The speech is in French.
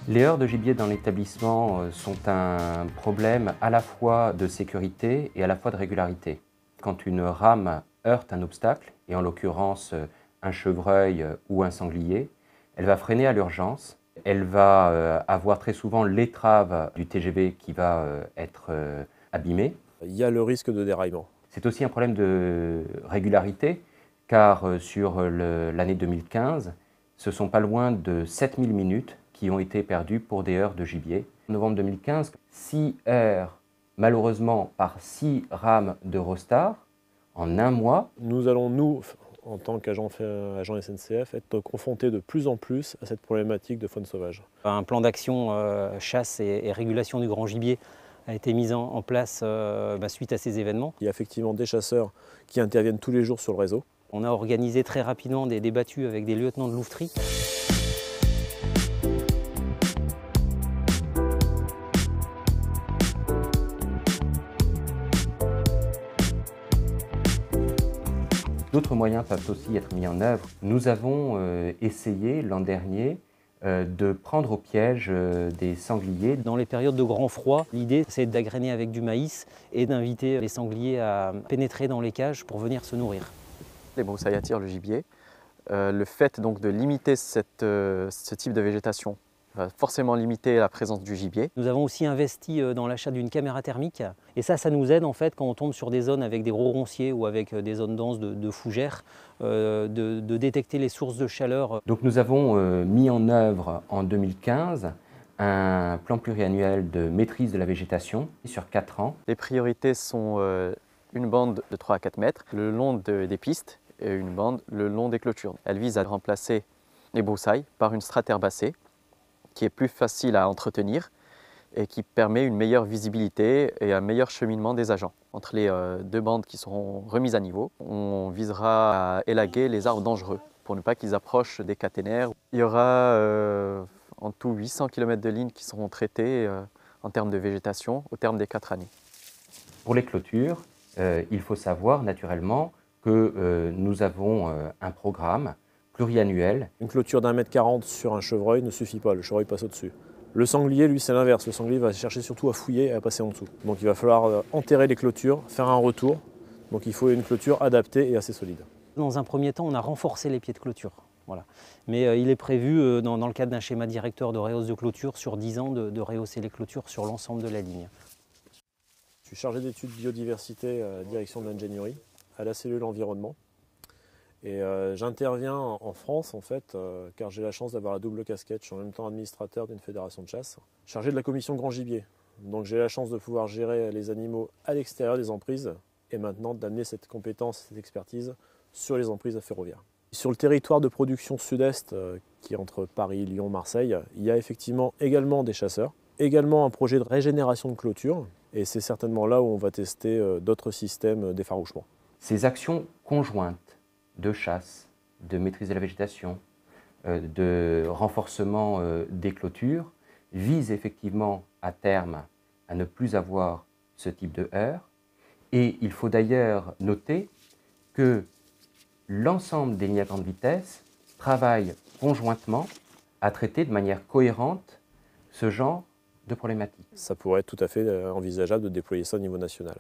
Les heurts de gibier dans l'établissement sont un problème à la fois de sécurité et à la fois de régularité. Quand une rame heurte un obstacle, et en l'occurrence un chevreuil ou un sanglier, elle va freiner à l'urgence. Elle va avoir très souvent l'étrave du TGV qui va être abîmée. Il y a le risque de déraillement. C'est aussi un problème de régularité, car sur l'année 2015, ce sont pas loin de 7000 minutes qui ont été perdues pour des heurts de gibier. En novembre 2015, 6 heurts, malheureusement par 6 rames d'Eurostar, en un mois. Nous allons, nous, en tant qu'agent SNCF, être confrontés de plus en plus à cette problématique de faune sauvage. Un plan d'action chasse et régulation du grand gibier a été mis en place suite à ces événements. Il y a effectivement des chasseurs qui interviennent tous les jours sur le réseau. On a organisé très rapidement des battues avec des lieutenants de louveterie. D'autres moyens peuvent aussi être mis en œuvre. Nous avons essayé l'an dernier de prendre au piège des sangliers. Dans les périodes de grand froid, l'idée c'est d'agréner avec du maïs et d'inviter les sangliers à pénétrer dans les cages pour venir se nourrir. Les broussailles attirent le gibier. Le fait donc de limiter ce type de végétation va forcément limiter la présence du gibier. Nous avons aussi investi dans l'achat d'une caméra thermique et ça nous aide en fait quand on tombe sur des zones avec des gros ronciers ou avec des zones denses de fougères, de détecter les sources de chaleur. Donc nous avons mis en œuvre en 2015 un plan pluriannuel de maîtrise de la végétation sur 4 ans. Les priorités sont une bande de 3 à 4 mètres le long des pistes et une bande le long des clôtures. Elle vise à remplacer les broussailles par une strate herbacée qui est plus facile à entretenir et qui permet une meilleure visibilité et un meilleur cheminement des agents. Entre les deux bandes qui seront remises à niveau, on visera à élaguer les arbres dangereux pour ne pas qu'ils approchent des caténaires. Il y aura en tout 800 km de lignes qui seront traitées en termes de végétation au terme des 4 années. Pour les clôtures, il faut savoir naturellement que nous avons un programme pluriannuel. Une clôture d'1,40 m sur un chevreuil ne suffit pas, le chevreuil passe au-dessus. Le sanglier, lui, c'est l'inverse. Le sanglier va chercher surtout à fouiller et à passer en dessous. Donc il va falloir enterrer les clôtures, faire un retour. Donc il faut une clôture adaptée et assez solide. Dans un premier temps, on a renforcé les pieds de clôture. Voilà. Mais il est prévu, dans le cadre d'un schéma directeur de rehausse de clôture, sur 10 ans, de rehausser les clôtures sur l'ensemble de la ligne. Je suis chargé d'études biodiversité à la direction de l'ingénierie, à la cellule environnement. Et j'interviens en France en fait, car j'ai la chance d'avoir la double casquette. Je suis en même temps administrateur d'une fédération de chasse, chargé de la commission grand gibier. Donc j'ai la chance de pouvoir gérer les animaux à l'extérieur des emprises et maintenant d'amener cette compétence, cette expertise sur les emprises ferroviaires. Sur le territoire de production sud-est, qui est entre Paris, Lyon, Marseille, il y a effectivement également des chasseurs, également un projet de régénération de clôture et c'est certainement là où on va tester d'autres systèmes d'effarouchement. Ces actions conjointes de chasse, de maîtrise de la végétation, de renforcement des clôtures, vise effectivement à terme à ne plus avoir ce type de heurts. Et il faut d'ailleurs noter que l'ensemble des lignes à grande vitesse travaillent conjointement à traiter de manière cohérente ce genre de problématiques. Ça pourrait être tout à fait envisageable de déployer ça au niveau national.